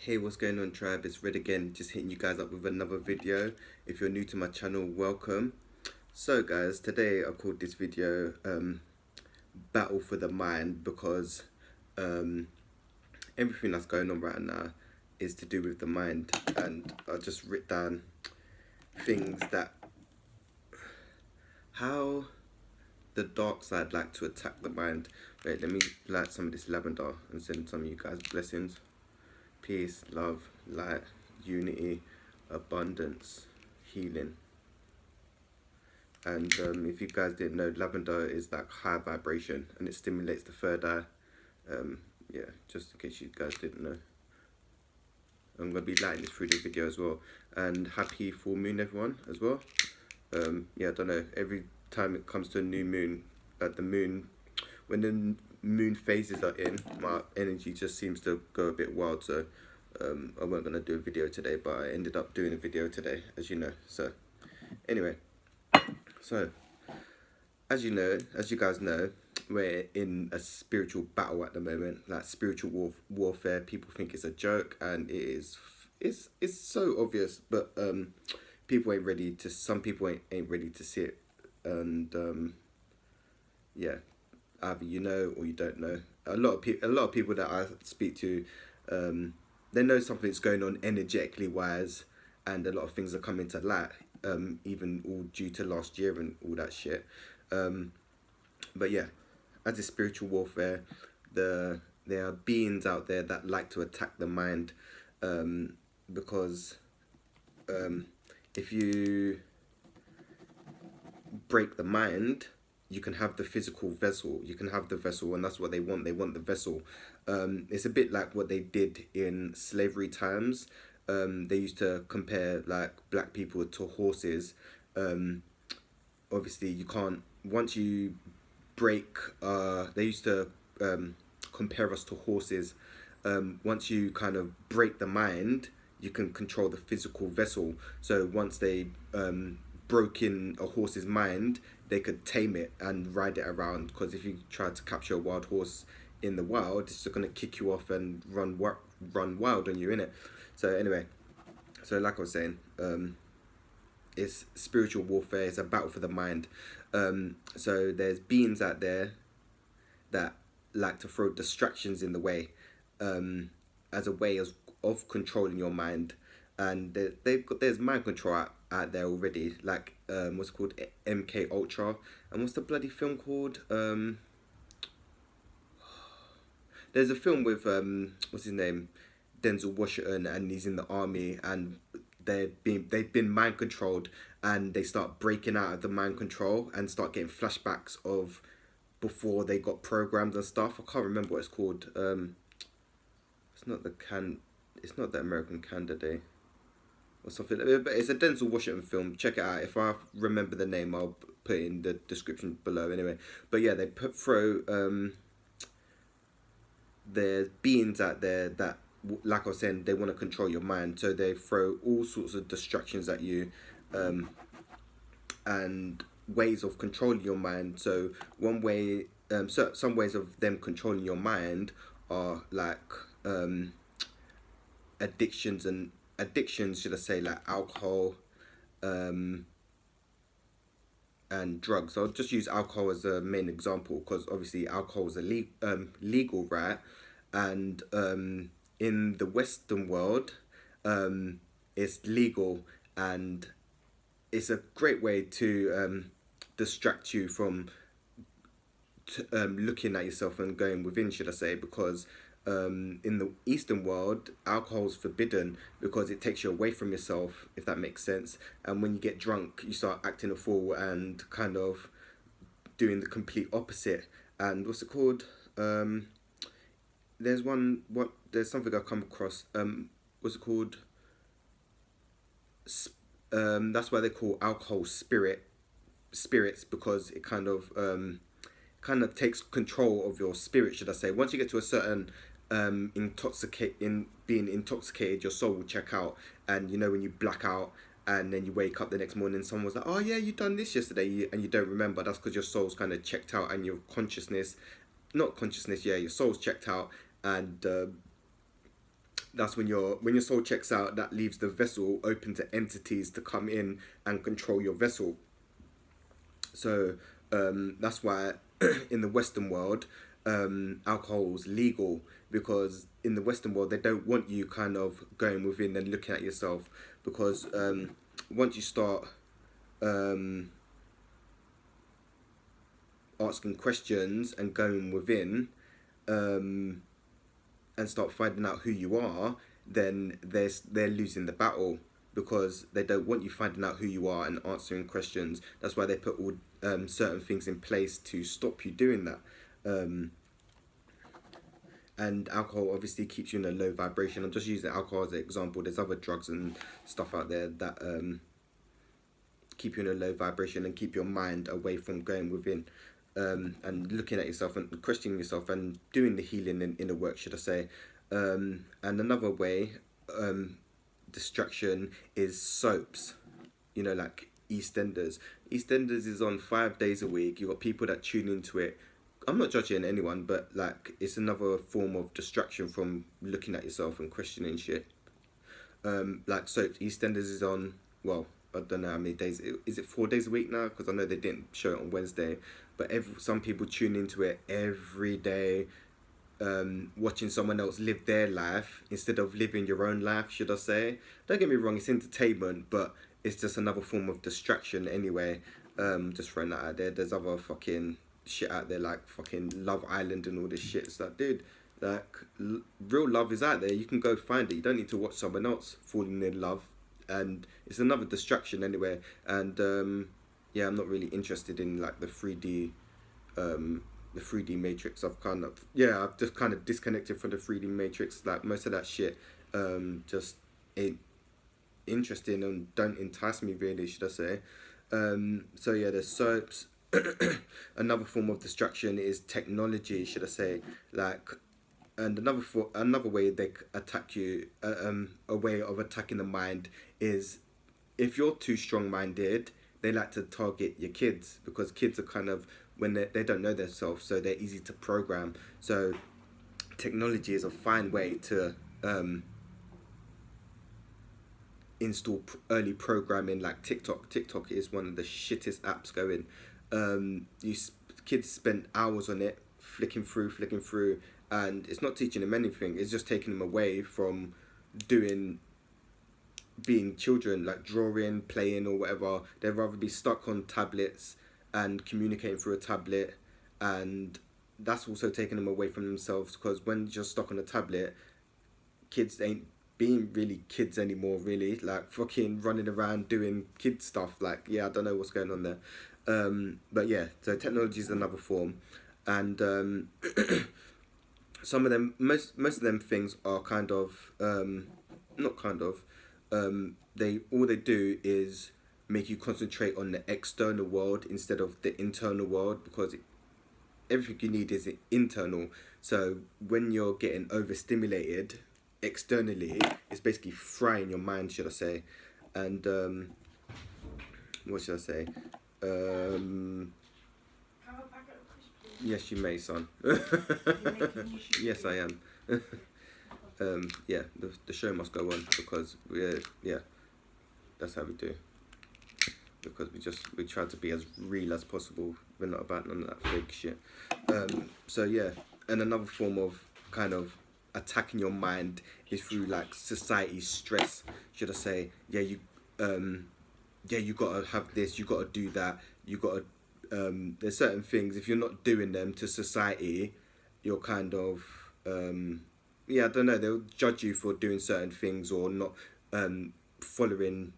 Hey, what's going on, tribe? It's Red again, just hitting you guys up with another video. If you're new to my channel, welcome. So guys, today I called this video Battle for the Mind because um, everything that's going on right now is to do with the mind, and I just writ down things that how the dark side like to attack the mind. Wait, let me light some of this lavender and send some of you guys blessings. Peace, love, light, unity, abundance, healing. And if you guys didn't know, lavender is like high vibration and it stimulates the third eye. Yeah, just in case you guys didn't know. I'm going to be lighting this through the video as well. And happy full moon, everyone, as well. Yeah, I don't know, every time it comes to a new moon, like the moon, when the moon phases are in, my energy just seems to go a bit wild. So I weren't going to do a video today, but I ended up doing a video today, as you know. So anyway, so as you know, as you guys know, we're in a spiritual battle at the moment, like spiritual warfare. People think it's a joke, and it is. It's so obvious, but people ain't ready to. Some people ain't ready to see it, and yeah, either you know or you don't know. A lot of people that I speak to, they know something's going on energetically wise, and a lot of things are coming to light. Even all due to last year and all that shit. But yeah, as a spiritual warfare, there are beings out there that like to attack the mind, because if you break the mind, you can have the physical vessel. You can have the vessel, and that's what they want. They want the vessel. It's a bit like what they did in slavery times. They used to compare like black people to horses. Obviously, you can't once you break. They used to compare us to horses. Once you kind of break the mind, you can control the physical vessel. So once they broke in a horse's mind, they could tame it and ride it around. Because if you try to capture a wild horse in the wild, it's just gonna kick you off and run wild on you, innit? So anyway, so like I was saying, it's spiritual warfare. It's a battle for the mind. So there's beings out there that like to throw distractions in the way, as a way of controlling your mind. And there's mind control out there already, like what's it called, MK Ultra, and what's the bloody film called? There's a film with what's his name, Denzel Washington, and he's in the army, and they've been mind controlled, and they start breaking out of the mind control and start getting flashbacks of before they got programmed and stuff. I can't remember what it's called. It's not it's not the American Candidate or something. But it's a Denzel Washington film. Check it out. If I remember the name, I'll put it in the description below. Anyway, but yeah, they throw there's beings out there that, like I was saying, they want to control your mind. So they throw all sorts of distractions at you, and ways of controlling your mind. So one way, some ways of them controlling your mind are like addictions, should I say, like alcohol, and drugs. I'll just use alcohol as a main example because obviously alcohol is legal, right? And in the Western world, it's legal, and it's a great way to distract you from looking at yourself and going within, should I say, because in the Eastern world, alcohol is forbidden because it takes you away from yourself, if that makes sense. And when you get drunk, you start acting a fool and kind of doing the complete opposite. And what's it called? There's something I've come across. What's it called? That's why they call alcohol spirits, because it kind of takes control of your spirit, should I say. Once you get to a certain being intoxicated, your soul will check out. And you know, when you black out and then you wake up the next morning, someone's like, oh yeah, you done this yesterday, and you don't remember. That's because your soul's kind of checked out, and your consciousness, not consciousness, yeah, your soul's checked out. And That's when your soul checks out. That leaves the vessel open to entities to come in and control your vessel. So that's why in the Western world, alcohol's legal, because in the Western world they don't want you kind of going within and looking at yourself, because once you start um, asking questions and going within, um, and start finding out who you are, then they're losing the battle, because they don't want you finding out who you are and answering questions. That's why they put all certain things in place to stop you doing that. Um, and alcohol obviously keeps you in a low vibration. I'm just using alcohol as an example. There's other drugs and stuff out there that keep you in a low vibration and keep your mind away from going within, and looking at yourself and questioning yourself and doing the healing and inner work, should I say. And another way, distraction, is soaps, like EastEnders. EastEnders is on 5 days a week. You got people that tune into it. I'm not judging anyone, but like, it's another form of distraction from looking at yourself and questioning shit. Like soaps, EastEnders is on, well, I don't know how many days. Is it 4 days a week now? Because I know they didn't show it on Wednesday, but some people tune into it every day, watching someone else live their life instead of living your own life, should I say. Don't get me wrong, it's entertainment, but it's just another form of distraction anyway. Just throwing that out there. There's other fucking shit out there, like fucking Love Island and all this shit. It's like, dude, like, real love is out there. You can go find it. You don't need to watch someone else falling in love. And it's another distraction anyway. And yeah, I'm not really interested in like the 3D matrix. I've just kind of disconnected from the 3D matrix. Like, most of that shit just ain't interesting and don't entice me really, should I say. So yeah, there's soaps. Another form of distraction is technology, should I say. Like, and another way they attack you, a way of attacking the mind, is if you're too strong-minded, they like to target your kids, because kids are kind of, when they don't know themselves, so they're easy to program. So technology is a fine way to install early programming, like TikTok. TikTok is one of the shittest apps going. Kids spend hours on it, flicking through, and it's not teaching them anything. It's just taking them away from being children, like drawing, playing, or whatever. They'd rather be stuck on tablets and communicating through a tablet, and that's also taking them away from themselves, because when you're stuck on a tablet, kids ain't being really kids anymore, really. Like, fucking running around doing kid stuff. Like, yeah, I don't know what's going on there. But yeah, so technology is another form. And some of them, most of them things are kind of, not kind of, all they do is make you concentrate on the external world instead of the internal world, because everything you need is internal. So when you're getting overstimulated externally, it's basically frying your mind, should I say. And what should I say? Yes, you may, son. Yes, I am. Yeah, the show must go on, because that's how we do. Because we try to be as real as possible. We're not about none of that fake shit. So yeah, and another form of kind of attacking your mind is through like society stress, should I say. You gotta have this, you gotta do that, you gotta there's certain things, if you're not doing them to society, you're kind of I don't know, they'll judge you for doing certain things, or not following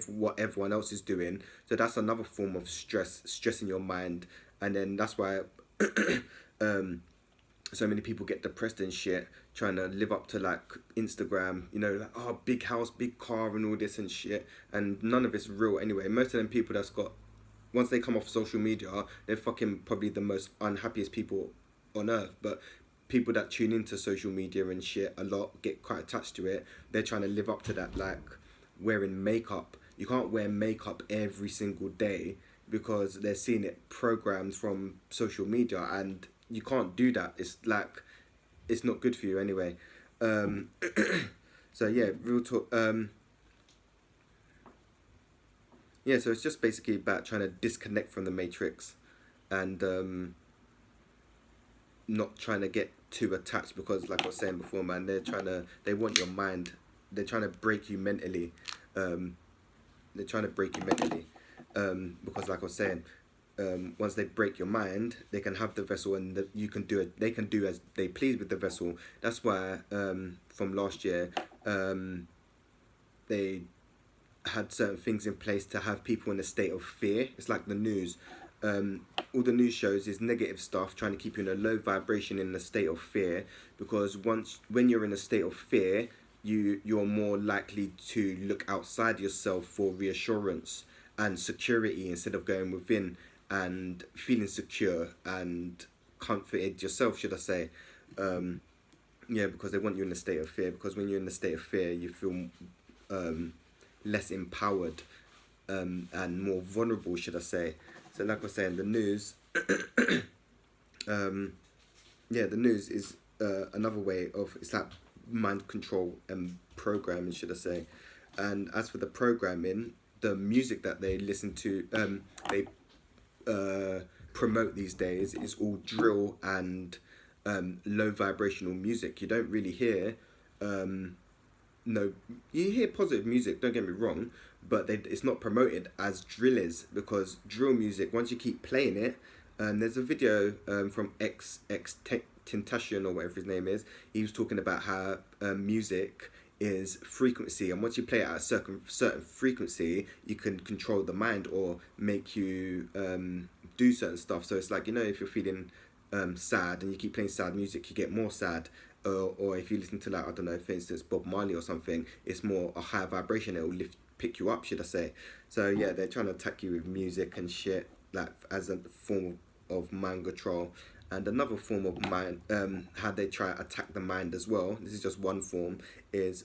what everyone else is doing. So that's another form of stressing your mind. And then that's why so many people get depressed and shit, trying to live up to like Instagram, like, oh, big house, big car and all this and shit, and none of it's real anyway. Most of them people once they come off social media, they're fucking probably the most unhappiest people on earth. But people that tune into social media and shit a lot, get quite attached to it, they're trying to live up to that, like wearing makeup. You can't wear makeup every single day, because they're seeing it programmed from social media, and you can't do that. It's like, it's not good for you anyway. Um, so yeah, real talk. Yeah, so it's just basically about trying to disconnect from the matrix, and not trying to get too attached, because like I was saying before, man, they want your mind. They're trying to break you mentally. Um, they're trying to break you mentally, because like I was saying, once they break your mind, they can have the vessel, and you can do it. They can do as they please with the vessel. That's why, from last year, they had certain things in place to have people in a state of fear. It's like the news. All the news shows is negative stuff, trying to keep you in a low vibration, in a state of fear. Because when you're in a state of fear, you're more likely to look outside yourself for reassurance and security, instead of going within and feeling secure and comforted yourself, should I say. Yeah, because they want you in a state of fear. Because when you're in a state of fear, you feel um, less empowered, and more vulnerable, should I say. So like I was saying, the news, um, yeah, the news is another way of, it's like mind control and programming, should I say. And as for the programming, the music that they listen to, they promote these days, is all drill and low vibrational music. You don't really hear, no, you hear positive music, don't get me wrong, but it's not promoted as drill is, because drill music, once you keep playing it, there's a video from Tentacion, or whatever his name is. He was talking about how music is frequency, and once you play it at a certain frequency, you can control the mind, or make you do certain stuff. So it's like, if you're feeling sad and you keep playing sad music, you get more sad. Or if you listen to, like, I don't know, for instance, Bob Marley or something, it's more a higher vibration. It will pick you up, should I say? So yeah, they're trying to attack you with music and shit, like as a form of mind control. And another form of mind, how they try to attack the mind as well. This is just one form, is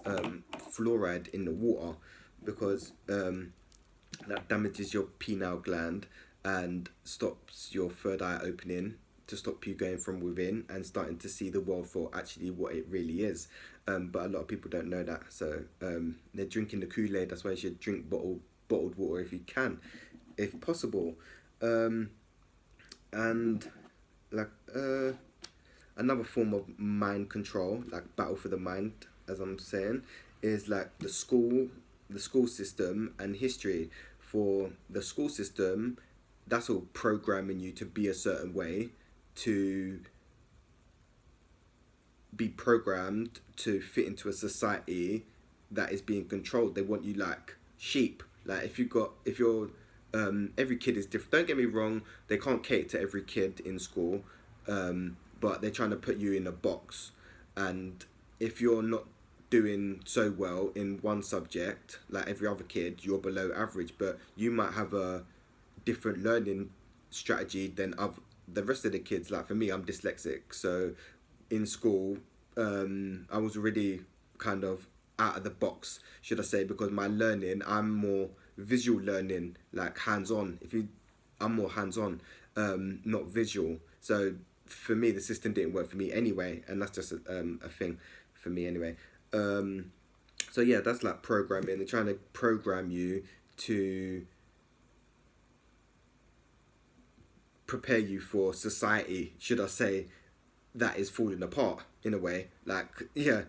fluoride in the water, because that damages your pineal gland and stops your third eye opening, to stop you going from within and starting to see the world for actually what it really is. But a lot of people don't know that, so they're drinking the Kool-Aid. That's why you should drink bottled water if you can, if possible. And like another form of mind control, like battle for the mind, as I'm saying, is like the school system and history. For the school system, that's all programming you to be a certain way, to be programmed to fit into a society that is being controlled. They want you like sheep. Like if you're every kid is different. Don't get me wrong, they can't cater to every kid in school, but they're trying to put you in a box. And if you're not doing so well in one subject like every other kid, you're below average. But you might have a different learning strategy than the rest of the kids. Like for me, I'm dyslexic, so in school, I was already kind of out of the box, should I say, because my learning, I'm more visual learning, like hands-on. I'm more hands-on, not visual. So for me, the system didn't work for me anyway, and that's just a thing for me anyway. So yeah, that's like programming. They're trying to program you to prepare you for society, should I say, that is falling apart in a way. Like, yeah.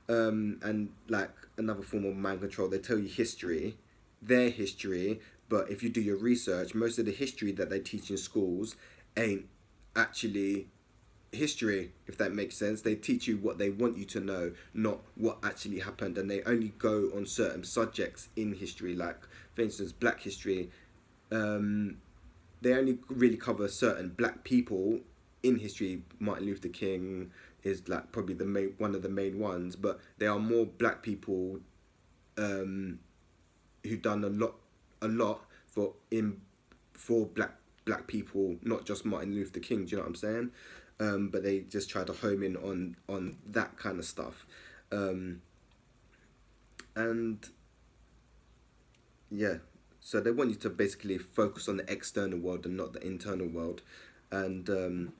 And like another form of mind control, they tell you their history, but if you do your research, most of the history that they teach in schools ain't actually history, if that makes sense. They teach you what they want you to know, not what actually happened, and they only go on certain subjects in history. Like, for instance, Black history. They only really cover certain black people in history. Martin Luther King is like probably one of the main ones, but there are more black people who done a lot for black people, not just Martin Luther King. Do you know what I'm saying? But they just try to home in on that kind of stuff, and yeah. So they want you to basically focus on the external world and not the internal world. And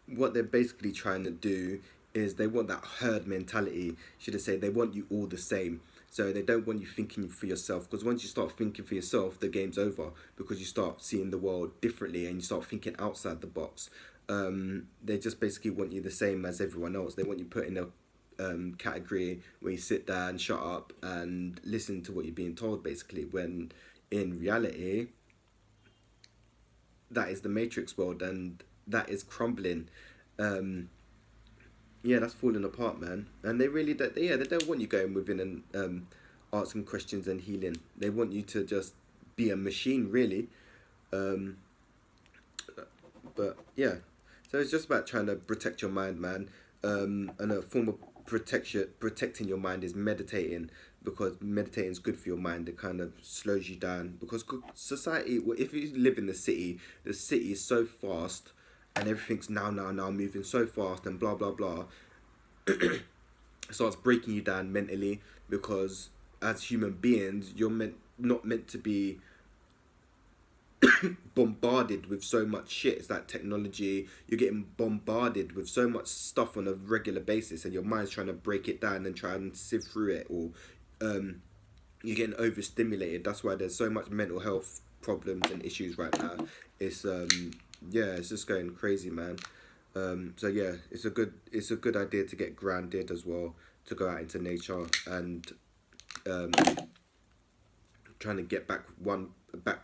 what they're basically trying to do is they want that herd mentality, should I say. They want you all the same. So they don't want you thinking for yourself, because once you start thinking for yourself, the game's over, because you start seeing the world differently and you start thinking outside the box. They just basically want you the same as everyone else. They want you put in a category where you sit there and shut up and listen to what you're being told, basically, when in reality that is the matrix world, and that is crumbling. Yeah, that's falling apart, man. And they really don't, yeah, they don't want you going within and asking questions and healing. They want you to just be a machine, really. um but yeah, so it's just about trying to protect your mind, man. And a form of protecting your mind is meditating, because meditating is good for your mind. It kind of slows you down, because society, well, if you live in the city is so fast, and everything's now moving so fast and blah blah blah. It starts breaking you down mentally, because as human beings you're not meant to be bombarded with so much shit. It's like technology, you're getting bombarded with so much stuff on a regular basis, and your mind's trying to break it down and try and sift through it, or you're getting overstimulated. That's why there's so much mental health problems and issues right now. It's yeah, it's just going crazy, man. So yeah, it's a good idea to get grounded as well, to go out into nature and um, trying to get back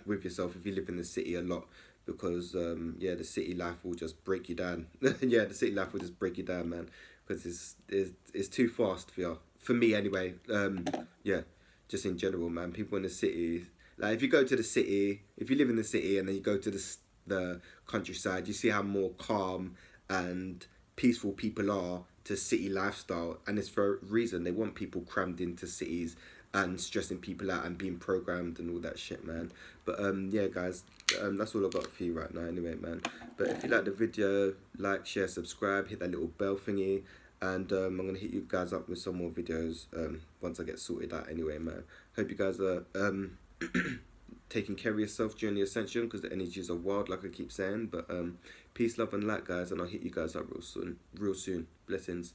with yourself if you live in the city a lot, because yeah, the city life will just break you down. Yeah, the city life will just break you down, man, because it's too fast for me anyway. Yeah, just in general, man. People in the city, like if you go to the city, if you live in the city and then you go to the countryside, you see how more calm and peaceful people are to city lifestyle, and it's for a reason. They want people crammed into cities and stressing people out and being programmed and all that shit, man. But yeah, guys, that's all I got for you right now anyway, man. But if you like the video, like, share, subscribe, hit that little bell thingy, and I'm gonna hit you guys up with some more videos once I get sorted out anyway, man. Hope you guys are taking care of yourself during the ascension, because the energies are wild, like I keep saying. But peace, love and light, guys, and I'll hit you guys up real soon. Blessings.